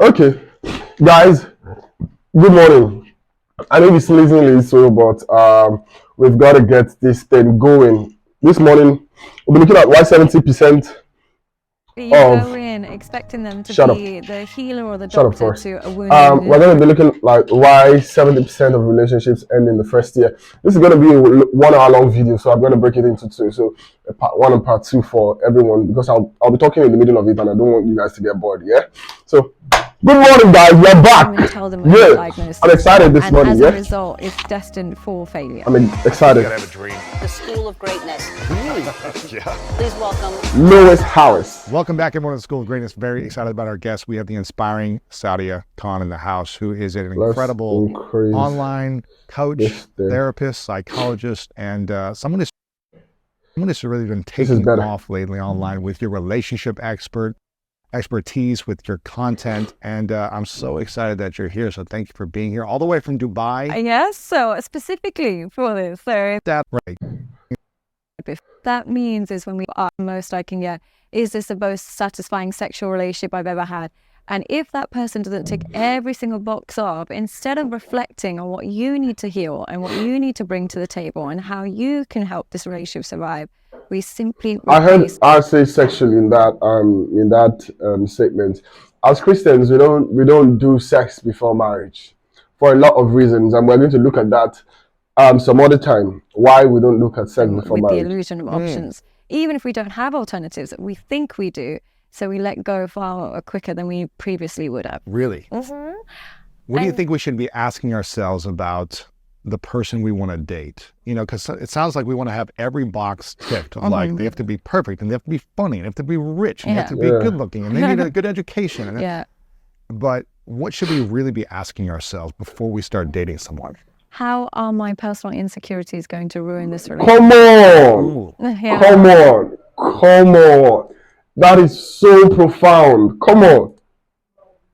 Okay, guys, good morning. I know it's lazily so, but we've got to get this thing going. This morning, we'll be looking at why 70% You go of in expecting them to shut up, be the healer or the shut up doctor first. to a wounded We're going to be heart. looking like why 70% of relationships end in the first year. This is going to be a 1 hour long video, so I'm going to break it into two. So part one and part two for everyone because I'll be talking in the middle of it, and I don't want you guys to get bored. Yeah. So good morning, guys. We're back. And tell them Yeah, diagnosis. I'm excited this and morning. as Yeah, a result, it's destined for failure. I'm excited. You gotta have a dream. The School of Greatness. Yeah. Please welcome Lois Harris. Welcome back, everyone, to the School of Greatness. Very excited about our guest. We have the inspiring Saadia Khan in the house, who is an incredible online coach, therapist, psychologist, and someone who's really been taking off lately online with your relationship expertise, with your content. And I'm so excited that you're here. So thank you for being here all the way from Dubai. Yes, so specifically for this. So That's right. that means is when we are most I can get, is this the most satisfying sexual relationship I've ever had? And if that person doesn't tick every single box off, instead of reflecting on what you need to heal and what you need to bring to the table and how you can help this relationship survive, we simply I heard I say sexually in that statement. As Christians, we don't do sex before marriage for a lot of reasons, and we're going to look at that some other time. Why we don't look at sex before with marriage? the illusion of options, even if we don't have alternatives, we think we do. So we let go far quicker than we previously would have. Really? Mm-hmm. What do you think we should be asking ourselves about the person we want to date? You know, because it sounds like we want to have every box ticked of like, they have to be perfect, and they have to be funny, and they have to be rich, and they have to be good looking, and they need a good education. And but what should we really be asking ourselves before we start dating someone? How are my personal insecurities going to ruin this relationship? Come on! Come on! Come on! That is so profound. Come on.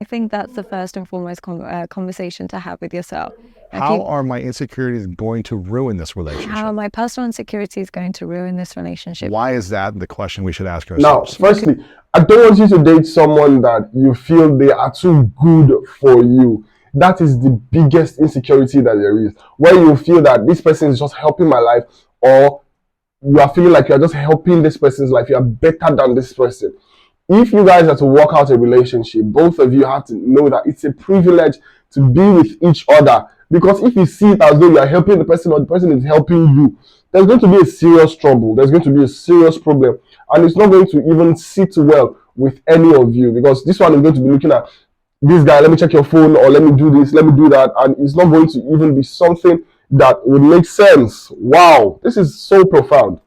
I think that's the first and foremost conversation to have with yourself. How are my insecurities going to ruin this relationship? How are my personal insecurities going to ruin this relationship? Why is that the question we should ask ourselves? Now, firstly, I don't want you to date someone that you feel they are too good for you. That is the biggest insecurity that there is. Where you feel that this person is just helping my life, or you are feeling like you're just helping this person's life, you are better than this person. If you guys are to work out a relationship, both of you have to know that it's a privilege to be with each other. Because if you see it as though you are helping the person or the person is helping you, there's going to be a serious trouble. There's going to be a serious problem. And it's not going to even sit well with any of you. Because this one is going to be looking at this guy, let me check your phone, or let me do this, let me do that. And it's not going to even be something that would make sense. Wow, this is so profound.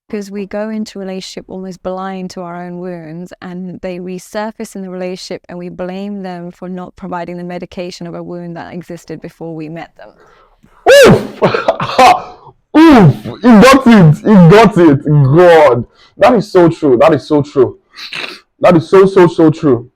Because we go into a relationship almost blind to our own wounds, and they resurface in the relationship, and we blame them for not providing the medication of a wound that existed before we met them. Oof! Oof! He got it! He got it! God! That is so true. That is so true. That is so true.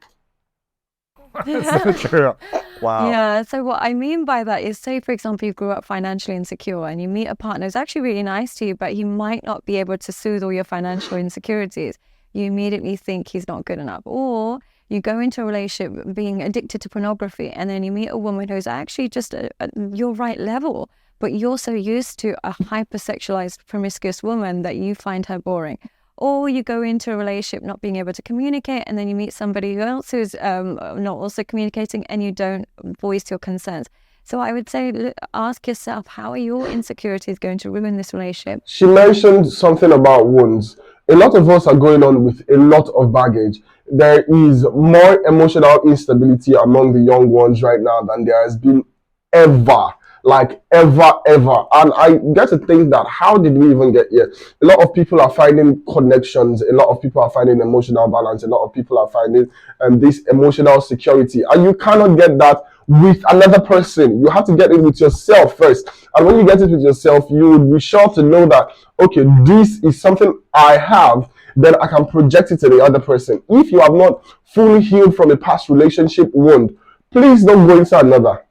That's so true. Wow. Yeah, so what I mean by that is, say, for example, you grew up financially insecure and you meet a partner who's actually really nice to you, but he might not be able to soothe all your financial insecurities. You immediately think he's not good enough. Or you go into a relationship being addicted to pornography, and then you meet a woman who's actually just at your right level, but you're so used to a hypersexualized, promiscuous woman that you find her boring. Or you go into a relationship not being able to communicate, and then you meet somebody else who's not also communicating, and you don't voice your concerns. So I would say, ask yourself, how are your insecurities going to ruin this relationship? She mentioned something about wounds. A lot of us are going on with a lot of baggage. There is more emotional instability among the young ones right now than there has been ever. Like ever. And I get to think that, how did we even get here? A lot of people are finding connections, a lot of people are finding emotional balance, a lot of people are finding this emotional security, and you cannot get that with another person. You have to get it with yourself first, and when you get it with yourself, you would be sure to know that, okay, this is something I have, then I can project it to the other person. If you have not fully healed from a past relationship wound, please don't go into another.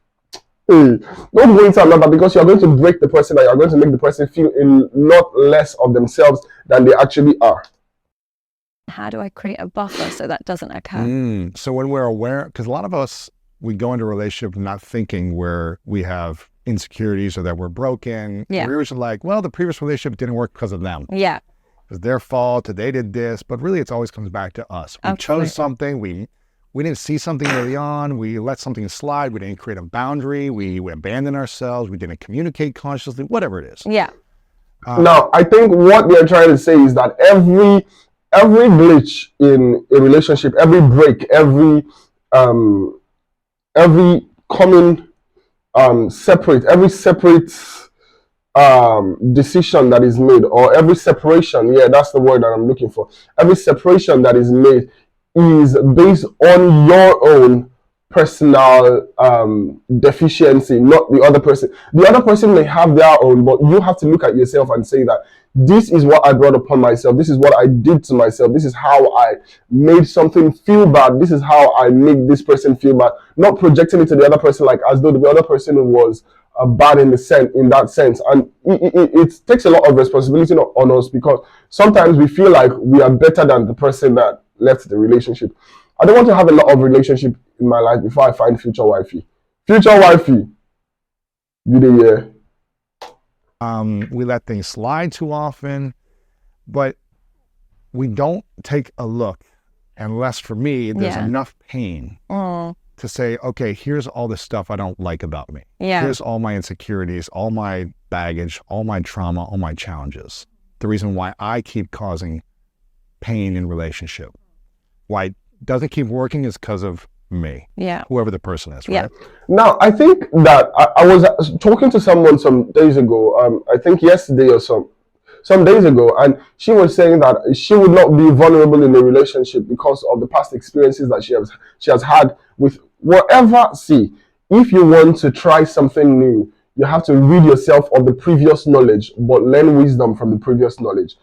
Don't go into another, because you're going to break the person and you're going to make the person feel a lot less of themselves than they actually are. How do I create a buffer so that doesn't occur? So when we're aware, because a lot of us, we go into a relationship not thinking where we have insecurities or that we're broken. Yeah. We're just like, well, the previous relationship didn't work because of them. Yeah. It was their fault, or they did this, but really it always comes back to us. We chose something, we didn't see something early on, we let something slide, we didn't create a boundary, we abandoned ourselves, we didn't communicate consciously, whatever it is. Yeah. Now, I think what they're trying to say is that every glitch in a relationship, every break, every common separate decision that is made, or every separation, that's the word that I'm looking for. Every separation that is made is based on your own personal deficiency, not the other person. The other person may have their own, but you have to look at yourself and say that this is what I brought upon myself. This is what I did to myself. This is how I made something feel bad. This is how I make this person feel bad. Not projecting it to the other person like as though the other person was bad in that sense. And it takes a lot of responsibility on us, because sometimes we feel like we are better than the person that left the relationship. I don't want to have a lot of relationship in my life before I find future wifey. Future wifey, you the year. We let things slide too often, but we don't take a look unless, for me, there's enough pain to say, okay, here's all the stuff I don't like about me. Yeah. Here's all my insecurities, all my baggage, all my trauma, all my challenges. The reason why I keep causing pain in relationship, why it doesn't keep working, is because of me. Yeah. Whoever the person is, right? Yeah. Now, I think that I was talking to someone some days ago, I think yesterday or some days ago, and she was saying that she would not be vulnerable in a relationship because of the past experiences that she has had with whatever. See, if you want to try something new, you have to rid yourself of the previous knowledge, but learn wisdom from the previous knowledge.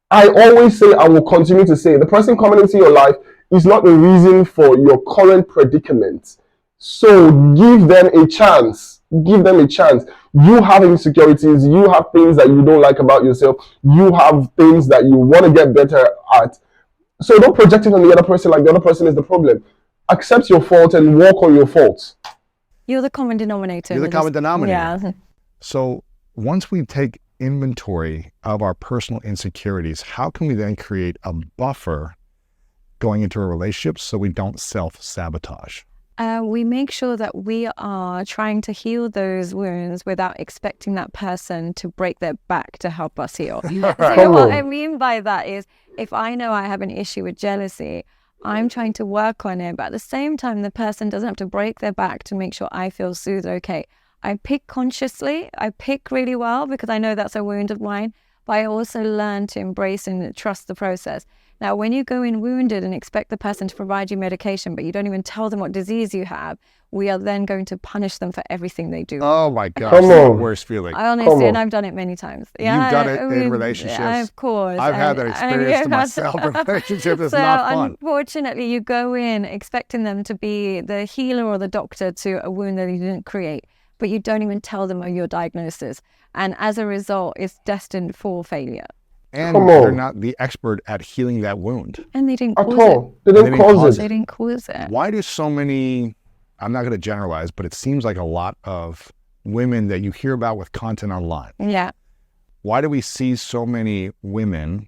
I always say, I will continue to say, the person coming into your life is not the reason for your current predicament. So give them a chance. Give them a chance. You have insecurities. You have things that you don't like about yourself. You have things that you want to get better at. So don't project it on the other person like the other person is the problem. Accept your fault and work on your faults. You're the common denominator. You're the common denominator. Yeah. So once we take inventory of our personal insecurities, how can we then create a buffer going into a relationship so we don't self-sabotage? We make sure that we are trying to heal those wounds without expecting that person to break their back to help us heal. So what I mean by that is, if I know I have an issue with jealousy, I'm trying to work on it, but at the same time, the person doesn't have to break their back to make sure I feel soothed. Okay, I pick consciously, I pick really well because I know that's a wound of mine, but I also learn to embrace and trust the process. Now, when you go in wounded and expect the person to provide you medication, but you don't even tell them what disease you have, we are then going to punish them for everything they do. Oh my gosh, that's the worst feeling. I honestly, and I've done it many times. Yeah, you've done it in relationships. Yeah, of course. I've had that experience to myself in relationships. It's not fun. Unfortunately, you go in expecting them to be the healer or the doctor to a wound that you didn't create, but you don't even tell them your diagnosis. And as a result, it's destined for failure. And they're not the expert at healing that wound. And they didn't cause it. They didn't cause it. They didn't cause it. Why do so many, I'm not going to generalize, but it seems like a lot of women that you hear about with content online. Yeah. Why do we see so many women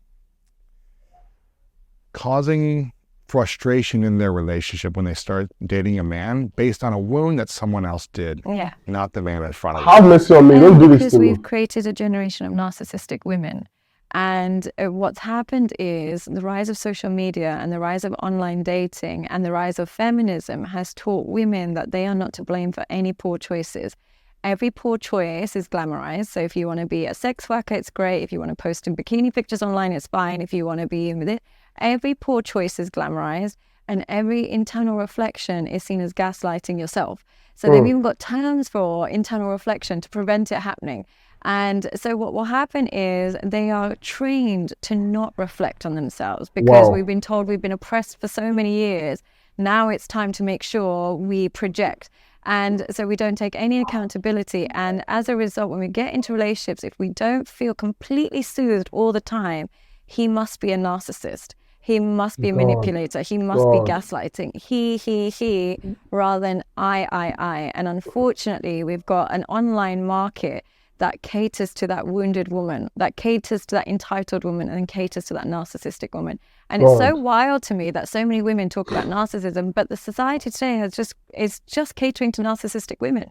causing frustration in their relationship when they start dating a man based on a wound that someone else did, not the man in front of them? Have mercy on me. Don't do this because to me. We've created a generation of narcissistic women. And what's happened is the rise of social media and the rise of online dating and the rise of feminism has taught women that they are not to blame for any poor choices. Every poor choice is glamorized. So if you want to be a sex worker, it's great. If you want to post in bikini pictures online, it's fine. If you want to be in with it, every poor choice is glamorized, and every internal reflection is seen as gaslighting yourself. So they've even got terms for internal reflection to prevent it happening. And so what will happen is they are trained to not reflect on themselves because we've been told we've been oppressed for so many years. Now it's time to make sure we project. And so we don't take any accountability. And as a result, when we get into relationships, if we don't feel completely soothed all the time, he must be a narcissist. He must be a manipulator. He must be gaslighting. He, rather than I. And unfortunately, we've got an online market that caters to that wounded woman, that caters to that entitled woman, and caters to that narcissistic woman. And it's so wild to me that so many women talk about narcissism, but the society today is just catering to narcissistic women.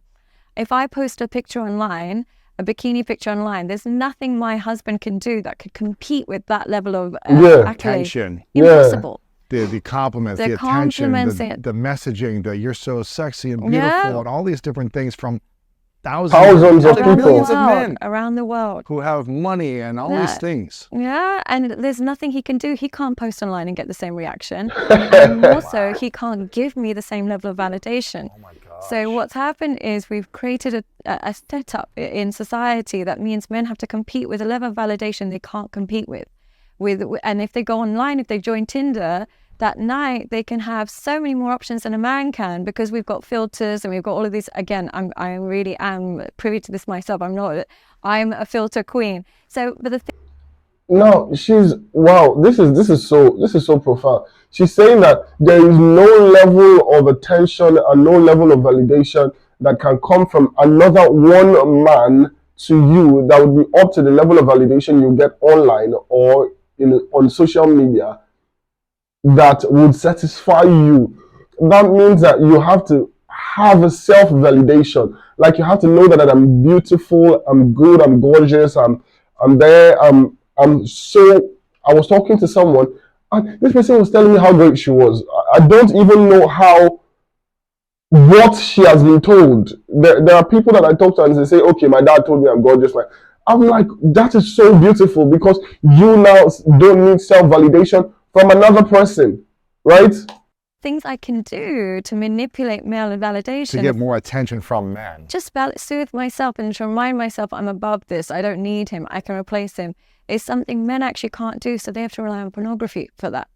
If I post a picture online, a bikini picture online, there's nothing my husband can do that could compete with that level of attention. Impossible. The compliments, the attention, the messaging, that you're so sexy and beautiful, and all these different things from thousands of people, millions of men around the world who have money and all these things. Yeah, and there's nothing he can do. He can't post online and get the same reaction. And also, he can't give me the same level of validation. Oh my gosh. So what's happened is we've created a setup in society that means men have to compete with a level of validation they can't compete with. And if they go online, if they join Tinder, that night they can have so many more options than a man can, because we've got filters and we've got all of these. Again, I really am privy to this myself. I'm a filter queen. So, but the thing. No, wow. This is so profound. She's saying that there is no level of attention and no level of validation that can come from another one man to you that would be up to the level of validation you get online or on social media that would satisfy you. That means that you have to have a self-validation. Like, you have to know that I'm beautiful, I'm good, I'm gorgeous, I'm there, so. I was talking to someone, and this person was telling me how great she was. I don't even know what she has been told. There are people that I talk to and they say, okay, my dad told me I'm gorgeous. I'm like, that is so beautiful, because you now don't need self-validation from another person, right? Things I can do to manipulate male validation. To get more attention from men. Just soothe myself and to remind myself I'm above this. I don't need him. I can replace him. It's something men actually can't do, so they have to rely on pornography for that.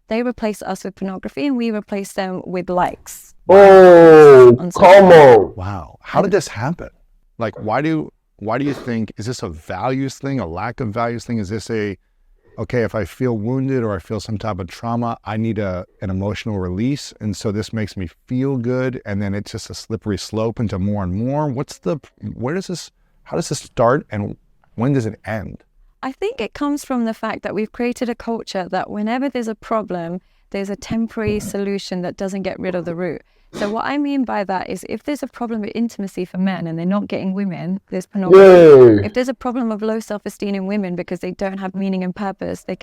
They replace us with pornography and we replace them with likes. Oh, come on. Wow. How did this happen? Like, why do you think, is this a values thing, a lack of values thing? Is this okay, if I feel wounded or I feel some type of trauma, I need an emotional release, and so this makes me feel good, and then it's just a slippery slope into more and more? How does this start, and when does it end? I think it comes from the fact that we've created a culture that whenever there's a problem, there's a temporary solution that doesn't get rid of the root. So what I mean by that is, if there's a problem with intimacy for men and they're not getting women, there's pornography. If there's a problem of low self-esteem in women because they don't have meaning and purpose, they